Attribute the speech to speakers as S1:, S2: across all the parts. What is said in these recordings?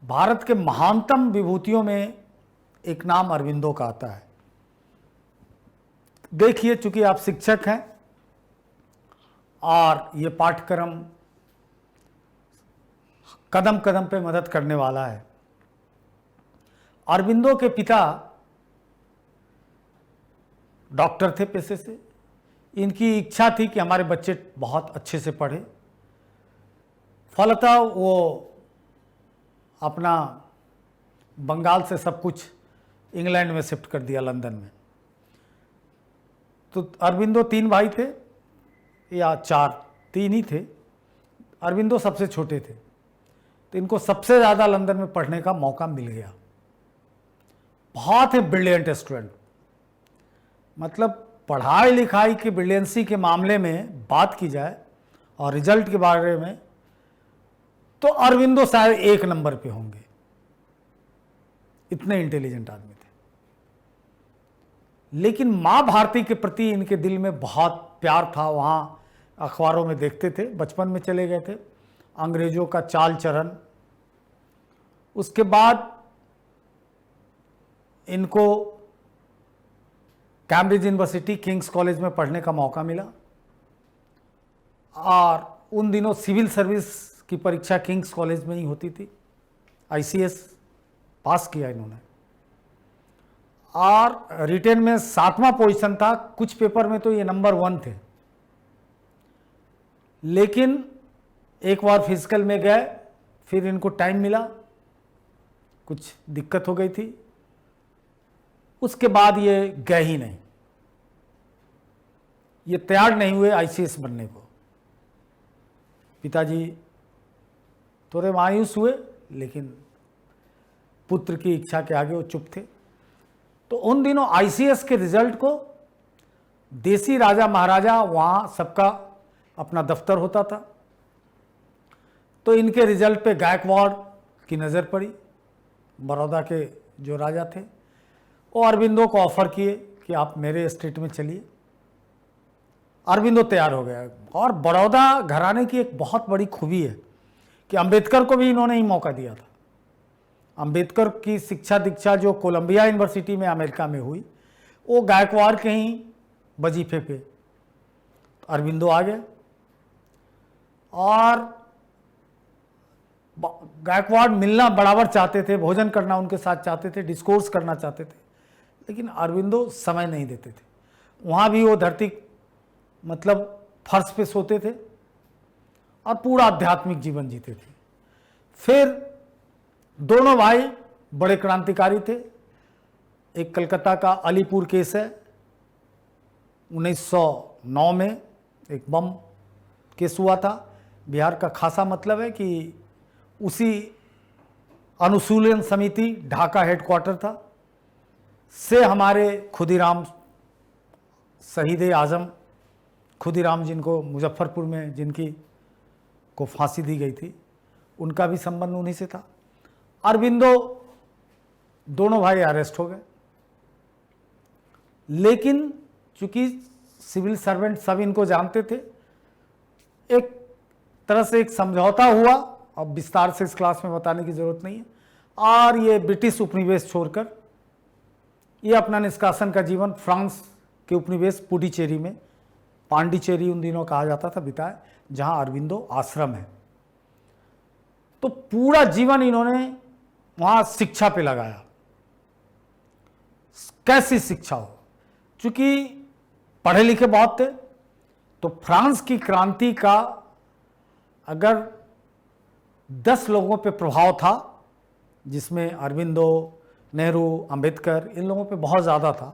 S1: भारत के महानतम विभूतियों में एक नाम अरविंदो का आता है। देखिए, चूंकि आप शिक्षक हैं और ये पाठ्यक्रम कदम कदम पे मदद करने वाला है। अरविंदो के पिता डॉक्टर थे पेशे से। इनकी इच्छा थी कि हमारे बच्चे बहुत अच्छे से पढ़े। फलतः वो अपना बंगाल से सब कुछ इंग्लैंड में शिफ्ट कर दिया, लंदन में। तो अरविंदो 3 भाई थे या 4, 3 ही थे। अरविंदो सबसे छोटे थे, तो इनको सबसे ज़्यादा लंदन में पढ़ने का मौका मिल गया। बहुत ही ब्रिलियंट स्टूडेंट, मतलब पढ़ाई लिखाई की ब्रिलियंसी के मामले में बात की जाए और रिजल्ट के बारे में, तो अरविंदो शायद 1 नंबर पे होंगे। इतने इंटेलिजेंट आदमी थे। लेकिन मां भारती के प्रति इनके दिल में बहुत प्यार था। वहां अखबारों में देखते थे, बचपन में चले गए थे। अंग्रेजों का चाल चलन, उसके बाद इनको कैम्ब्रिज यूनिवर्सिटी किंग्स कॉलेज में पढ़ने का मौका मिला। और उन दिनों सिविल सर्विस की परीक्षा किंग्स कॉलेज में ही होती थी। ICS पास किया इन्होंने और रिटेन में 7वां पोजीशन था। कुछ पेपर में तो ये नंबर 1 थे। लेकिन एक बार फिजिकल में गए, फिर इनको टाइम मिला, कुछ दिक्कत हो गई थी, उसके बाद ये गए ही नहीं। ये तैयार नहीं हुए ICS बनने को। पिताजी थोड़े मायूस हुए, लेकिन पुत्र की इच्छा के आगे वो चुप थे। तो उन दिनों ICS के रिजल्ट को देसी राजा महाराजा, वहाँ सबका अपना दफ्तर होता था, तो इनके रिजल्ट पे गायकवाड़ की नज़र पड़ी। बड़ौदा के जो राजा थे, वो अरविंदो को ऑफर किए कि आप मेरे स्टेट में चलिए। अरविंदो तैयार हो गया। और बड़ौदा घराने की एक बहुत बड़ी खूबी है कि अंबेडकर को भी इन्होंने ही मौका दिया था। अंबेडकर की शिक्षा दीक्षा जो कोलंबिया यूनिवर्सिटी में अमेरिका में हुई, वो गायकवाड़ के ही वजीफे पे अरविंदो आ गए। और गायकवाड़ मिलना बराबर चाहते थे, भोजन करना उनके साथ चाहते थे, डिस्कोर्स करना चाहते थे, लेकिन अरविंदो समय नहीं देते थे। वहाँ भी वो धरती मतलब फर्श पे सोते थे और पूरा आध्यात्मिक जीवन जीते थे। फिर दोनों भाई बड़े क्रांतिकारी थे। एक कलकत्ता का अलीपुर केस है, 1909 में एक बम केस हुआ था। बिहार का खासा मतलब है कि उसी अनुशीलन समिति, ढाका हेडक्वार्टर था, से हमारे खुदीराम, शहीद आजम खुदीराम, जिनको मुजफ्फरपुर में जिनकी को फांसी दी गई थी, उनका भी संबंध उन्हीं से था। अरविंदो दोनों भाई अरेस्ट हो गए। लेकिन चूंकि सिविल सर्वेंट सब इनको जानते थे, एक तरह से एक समझौता हुआ। अब विस्तार से इस क्लास में बताने की जरूरत नहीं है। और ये ब्रिटिश उपनिवेश छोड़कर ये अपना निष्कासन का जीवन फ्रांस के उपनिवेश पुडुचेरी में, पांडिचेरी उन दिनों कहा जाता था, बिताए, जहां अरविंदो आश्रम है। तो पूरा जीवन इन्होंने वहां शिक्षा पे लगाया। कैसी शिक्षा हो, चूंकि पढ़े लिखे बहुत थे, तो फ्रांस की क्रांति का अगर 10 लोगों पे प्रभाव था, जिसमें अरविंदो, नेहरू, अंबेडकर, इन लोगों पे बहुत ज़्यादा था,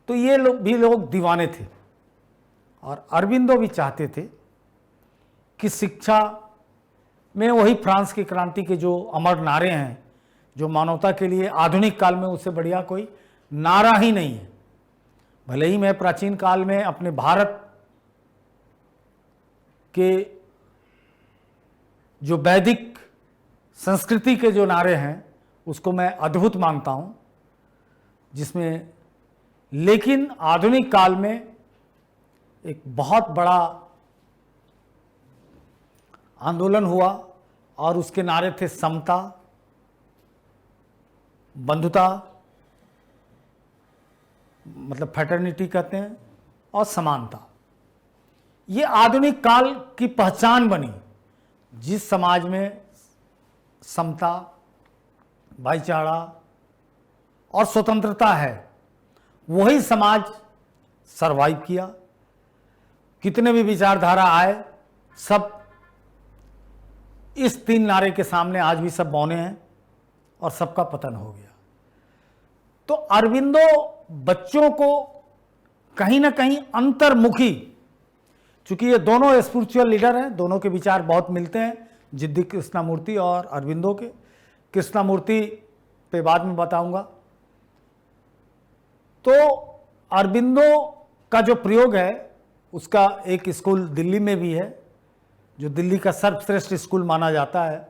S1: तो ये लोग दीवाने थे। और अरविंदो भी चाहते थे कि शिक्षा में वही फ्रांस की क्रांति के जो अमर नारे हैं, जो मानवता के लिए आधुनिक काल में उससे बढ़िया कोई नारा ही नहीं है। भले ही मैं प्राचीन काल में अपने भारत के जो वैदिक संस्कृति के जो नारे हैं उसको मैं अद्भुत मानता हूं, जिसमें, लेकिन आधुनिक काल में एक बहुत बड़ा आंदोलन हुआ और उसके नारे थे समता, बंधुता, मतलब फ्रेटर्निटी कहते हैं, और समानता। ये आधुनिक काल की पहचान बनी। जिस समाज में समता, भाईचारा और स्वतंत्रता है, वही समाज सरवाइव किया। कितने भी विचारधारा आए, सब इस 3 नारे के सामने आज भी सब बौने हैं और सबका पतन हो गया। तो अरबिंदो बच्चों को कहीं ना कहीं अंतर्मुखी, चूंकि ये दोनों स्पिरिचुअल लीडर हैं, दोनों के विचार बहुत मिलते हैं, जिद्दी कृष्णमूर्ति और अरबिंदो के। कृष्णमूर्ति पे बाद में बताऊंगा। तो अरबिंदो का जो प्रयोग है, उसका एक स्कूल दिल्ली में भी है, जो दिल्ली का सर्वश्रेष्ठ स्कूल माना जाता है,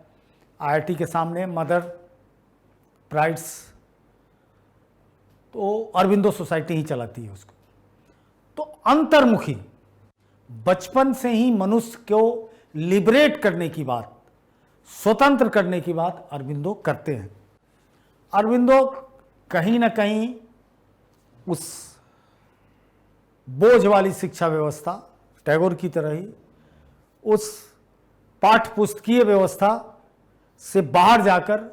S1: आईआईटी के सामने, मदर प्राइड्स। तो अरबिंदो सोसाइटी ही चलाती है उसको। तो अंतर्मुखी, बचपन से ही मनुष्य को लिबरेट करने की बात, स्वतंत्र करने की बात अरबिंदो करते हैं। अरबिंदो कहीं ना कहीं उस बोझ वाली शिक्षा व्यवस्था, टैगोर की तरह ही उस पाठ्य पुस्तकीय व्यवस्था से बाहर जाकर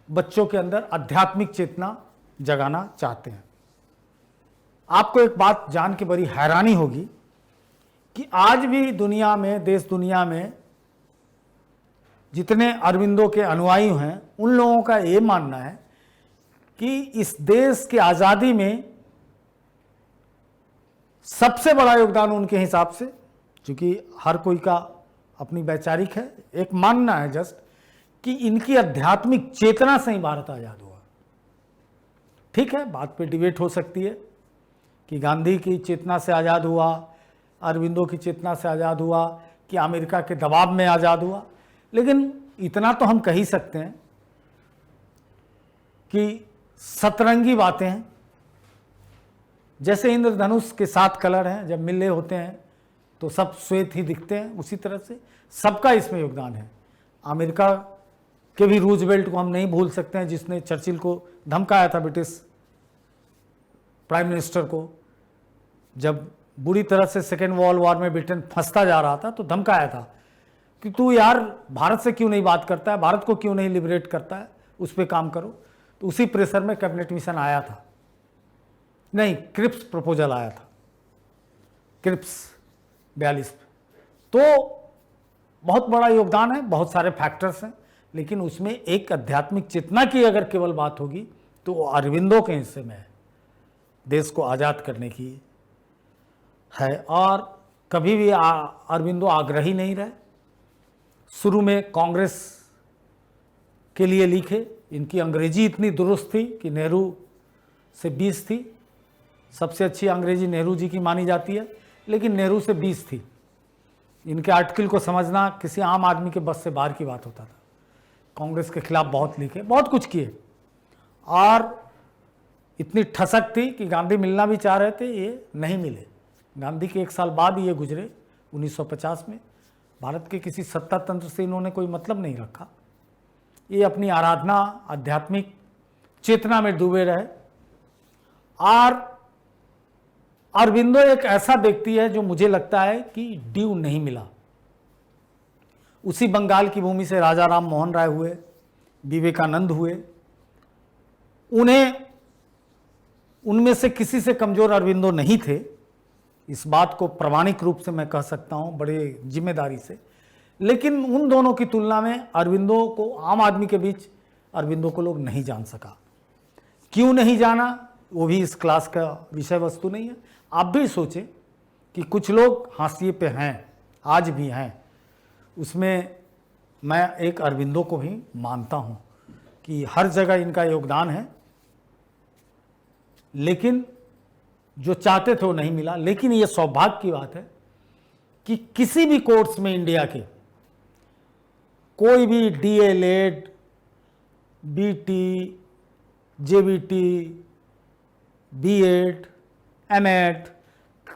S1: बच्चों के अंदर आध्यात्मिक चेतना जगाना चाहते हैं। आपको एक बात जान के बड़ी हैरानी होगी कि आज भी दुनिया में, देश दुनिया में जितने अरबिंदो के अनुयायी हैं, उन लोगों का ये मानना है कि इस देश की आज़ादी में सबसे बड़ा योगदान उनके हिसाब से, क्योंकि हर कोई का अपनी वैचारिक है, एक मानना है जस्ट कि इनकी आध्यात्मिक चेतना से ही भारत आज़ाद हुआ। ठीक है, बात पे डिबेट हो सकती है कि गांधी की चेतना से आज़ाद हुआ, अरबिंदो की चेतना से आज़ाद हुआ, कि अमेरिका के दबाव में आज़ाद हुआ, लेकिन इतना तो हम कह ही सकते हैं कि सतरंगी बातें हैं। जैसे इंद्रधनुष के 7 कलर हैं, जब मिले होते हैं तो सब श्वेत ही दिखते हैं, उसी तरह से सबका इसमें योगदान है। अमेरिका के भी रूजवेल्ट को हम नहीं भूल सकते हैं, जिसने चर्चिल को धमकाया था, ब्रिटिश प्राइम मिनिस्टर को, जब बुरी तरह से सेकेंड वर्ल्ड वॉर में ब्रिटेन फंसता जा रहा था, तो धमकाया था कि तू यार भारत से क्यों नहीं बात करता है, भारत को क्यों नहीं लिबरेट करता है, उस पर काम करो। तो उसी प्रेशर में कैबिनेट मिशन आया था, नहीं क्रिप्स प्रपोजल आया था, क्रिप्स 42। तो बहुत बड़ा योगदान है, बहुत सारे फैक्टर्स हैं, लेकिन उसमें एक आध्यात्मिक चेतना की अगर केवल बात होगी तो वो अरबिंदो के हिस्से में है, देश को आज़ाद करने की है। और कभी भी अरबिंदो आग्रही नहीं रहे। शुरू में कांग्रेस के लिए लिखे, इनकी अंग्रेजी इतनी दुरुस्त थी कि नेहरू से 20 थी, सबसे अच्छी अंग्रेजी नेहरू जी की मानी जाती है, लेकिन नेहरू से 20 थी। इनके आर्टिकल को समझना किसी आम आदमी के बस से बाहर की बात होता था। कांग्रेस के खिलाफ बहुत लिखे, बहुत कुछ किए, और इतनी ठसक थी कि गांधी मिलना भी चाह रहे थे, ये नहीं मिले। गांधी के 1 साल बाद ये गुजरे 1950 में। भारत के किसी सत्ता तंत्र से इन्होंने कोई मतलब नहीं रखा, ये अपनी आराधना, आध्यात्मिक चेतना में डूबे रहे। और अरबिंदो एक ऐसा व्यक्ति है जो मुझे लगता है कि ड्यू नहीं मिला। उसी बंगाल की भूमि से राजा राम मोहन राय हुए, विवेकानंद हुए, उनमें से किसी से कमजोर अरबिंदो नहीं थे। इस बात को प्रामाणिक रूप से मैं कह सकता हूं, बड़े जिम्मेदारी से। लेकिन उन दोनों की तुलना में अरबिंदो को, आम आदमी के बीच अरबिंदो को लोग नहीं जान सका। क्यों नहीं जाना, वो भी इस क्लास का विषय वस्तु नहीं है। आप भी सोचें कि कुछ लोग हाशिए पे हैं, आज भी हैं, उसमें मैं एक अरबिंदो को भी मानता हूं कि हर जगह इनका योगदान है, लेकिन जो चाहते थे वो नहीं मिला। लेकिन ये सौभाग्य की बात है कि किसी भी कोर्स में इंडिया के कोई भी DElEd, BT, JBT, BEd, MEd,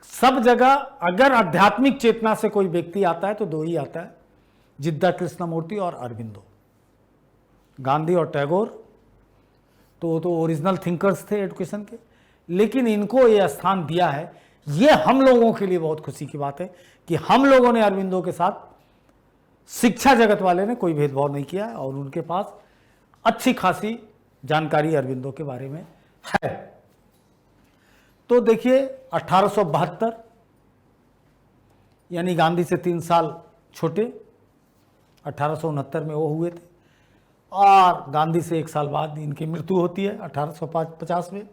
S1: सब जगह अगर आध्यात्मिक चेतना से कोई व्यक्ति आता है तो 2 ही आता है, जिद्दा कृष्णमूर्ति और अरबिंदो। गांधी और टैगोर तो वो तो ओरिजिनल थिंकर्स थे एजुकेशन के, लेकिन इनको ये स्थान दिया है। ये हम लोगों के लिए बहुत खुशी की बात है कि हम लोगों ने अरविंदो के साथ, शिक्षा जगत वाले ने कोई भेदभाव नहीं किया है और उनके पास अच्छी खासी जानकारी अरविंदो के बारे में है। तो देखिए 1872 यानी गांधी से 3 साल छोटे, 1869 में वो हुए थे और गांधी से 1 साल बाद इनकी मृत्यु होती है 1850 में।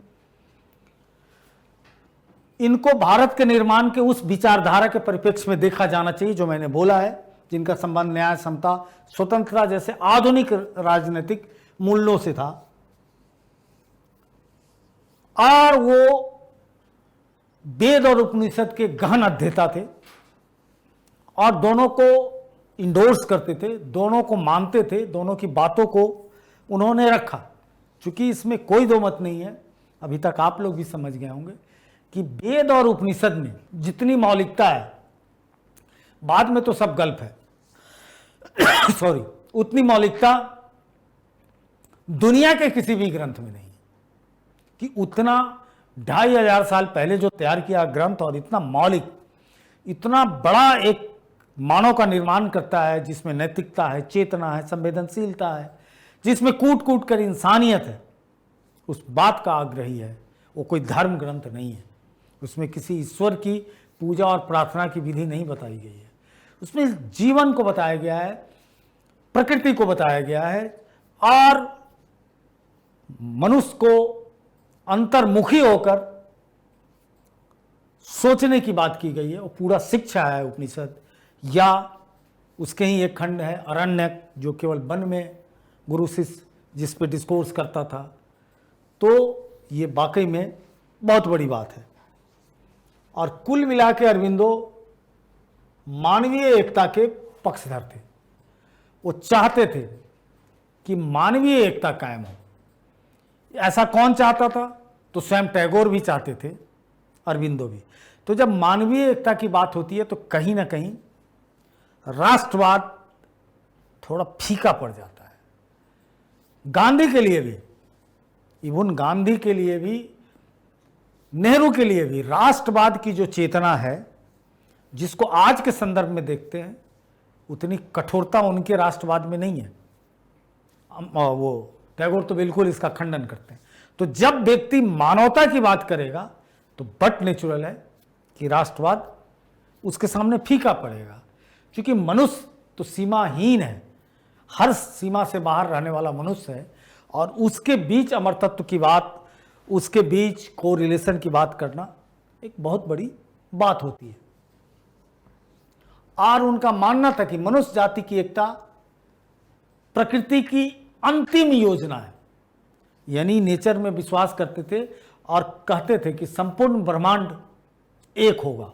S1: इनको भारत के निर्माण के उस विचारधारा के परिप्रेक्ष्य में देखा जाना चाहिए जो मैंने बोला है, जिनका संबंध न्याय, समता, स्वतंत्रता जैसे आधुनिक राजनीतिक मूल्यों से था। और वो वेद और उपनिषद के गहन अध्येता थे और दोनों को इंडोर्स करते थे, दोनों को मानते थे, दोनों की बातों को उन्होंने रखा। चूंकि इसमें कोई दो मत नहीं है, अभी तक आप लोग भी समझ गए होंगे कि वेद और उपनिषद में जितनी मौलिकता है, बाद में तो सब गल्प है सॉरी, उतनी मौलिकता दुनिया के किसी भी ग्रंथ में नहीं है। कि उतना 2500 साल पहले जो तैयार किया ग्रंथ और इतना मौलिक, इतना बड़ा एक मानव का निर्माण करता है, जिसमें नैतिकता है, चेतना है, संवेदनशीलता है, जिसमें कूट कूट कर इंसानियत है, उस बात का आग्रही है। वो कोई धर्म ग्रंथ नहीं है, उसमें किसी ईश्वर की पूजा और प्रार्थना की विधि नहीं बताई गई है। उसमें जीवन को बताया गया है, प्रकृति को बताया गया है और मनुष्य को अंतर्मुखी होकर सोचने की बात की गई है। वो पूरा शिक्षा है उपनिषद, या उसके ही एक खंड है अरण्यक, जो केवल वन में गुरु शिष्य जिस पे डिस्कोर्स करता था। तो ये वाकई में बहुत बड़ी बात है। और कुल मिला के अरविंदो मानवीय एकता के पक्षधर थे। वो चाहते थे कि मानवीय एकता कायम हो। ऐसा कौन चाहता था? तो स्वयं टैगोर भी चाहते थे, अरविंदो भी। तो जब मानवीय एकता की बात होती है तो कहीं ना कहीं राष्ट्रवाद थोड़ा फीका पड़ जाता है। गांधी के लिए भी, इवन गांधी के लिए भी, नेहरू के लिए भी राष्ट्रवाद की जो चेतना है, जिसको आज के संदर्भ में देखते हैं, उतनी कठोरता उनके राष्ट्रवाद में नहीं है। वो टैगोर तो बिल्कुल इसका खंडन करते हैं। तो जब व्यक्ति मानवता की बात करेगा तो बट नेचुरल है कि राष्ट्रवाद उसके सामने फीका पड़ेगा, क्योंकि मनुष्य तो सीमाहीन है, हर सीमा से बाहर रहने वाला मनुष्य है और उसके बीच अमरतत्व की बात, उसके बीच को रिलेशन की बात करना एक बहुत बड़ी बात होती है। और उनका मानना था कि मनुष्य जाति की एकता प्रकृति की अंतिम योजना है, यानी नेचर में विश्वास करते थे और कहते थे कि संपूर्ण ब्रह्मांड एक होगा।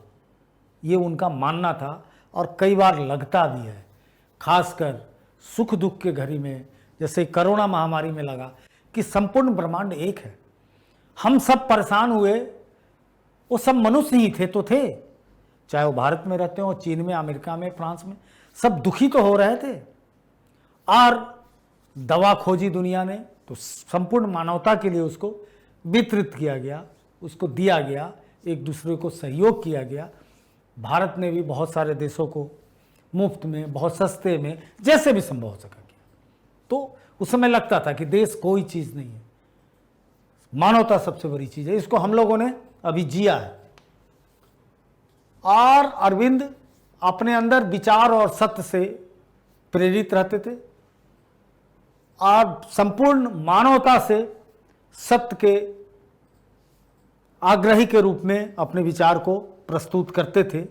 S1: ये उनका मानना था और कई बार लगता भी है, खासकर सुख दुख के घड़ी में, जैसे कोरोना महामारी में लगा कि संपूर्ण ब्रह्मांड एक है। हम सब परेशान हुए, वो सब मनुष्य ही थे तो थे, चाहे वो भारत में रहते हो, चीन में, अमेरिका में, फ्रांस में, सब दुखी तो हो रहे थे। और दवा खोजी दुनिया ने तो संपूर्ण मानवता के लिए उसको वितरित किया गया, उसको दिया गया, एक दूसरे को सहयोग किया गया। भारत ने भी बहुत सारे देशों को मुफ्त में, बहुत सस्ते में, जैसे भी संभव हो सका किया। तो उस समय लगता था कि देश कोई चीज़ नहीं है, मानवता सबसे बड़ी चीज़ है। इसको हम लोगों ने अभी जिया है। और अरविंद अपने अंदर विचार और सत्य से प्रेरित रहते थे और संपूर्ण मानवता से सत्य के आग्रही के रूप में अपने विचार को प्रस्तुत करते थे।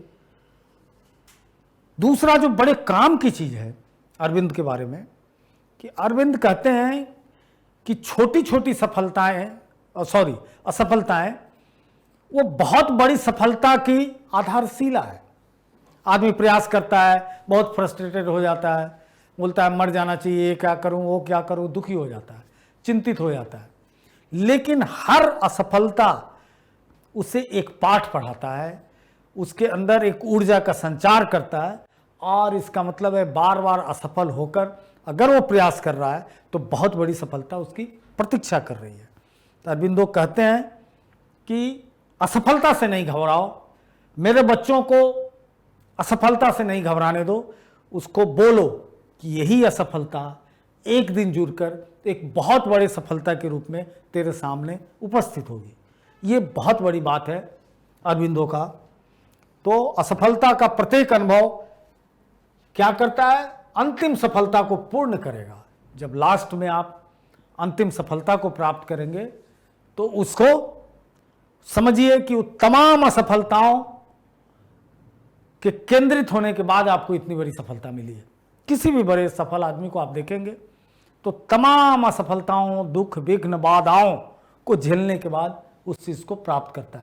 S1: दूसरा जो बड़े काम की चीज़ है अरविंद के बारे में, कि अरविंद कहते हैं कि छोटी छोटी असफलताएं वो बहुत बड़ी सफलता की आधारशिला है। आदमी प्रयास करता है, बहुत फ्रस्ट्रेटेड हो जाता है, बोलता है मर जाना चाहिए, क्या करूं, वो क्या करूं, दुखी हो जाता है, चिंतित हो जाता है। लेकिन हर असफलता उसे एक पाठ पढ़ाता है, उसके अंदर एक ऊर्जा का संचार करता है। और इसका मतलब है बार बार असफल होकर अगर वो प्रयास कर रहा है तो बहुत बड़ी सफलता उसकी प्रतीक्षा कर रही है। तो अरबिंदो कहते हैं कि असफलता से नहीं घबराओ, मेरे बच्चों को असफलता से नहीं घबराने दो, उसको बोलो कि यही असफलता एक दिन जुड़कर एक बहुत बड़ी सफलता के रूप में तेरे सामने उपस्थित होगी। ये बहुत बड़ी बात है अरबिंदो का। तो असफलता का प्रत्येक अनुभव क्या करता है, अंतिम सफलता को पूर्ण करेगा। जब लास्ट में आप अंतिम सफलता को प्राप्त करेंगे तो उसको समझिए कि तमाम असफलताओं के केंद्रित होने के बाद आपको इतनी बड़ी सफलता मिली है। किसी भी बड़े सफल आदमी को आप देखेंगे तो तमाम असफलताओं, दुख, विघ्न, बाधाओं को झेलने के बाद उस चीज को प्राप्त करता है।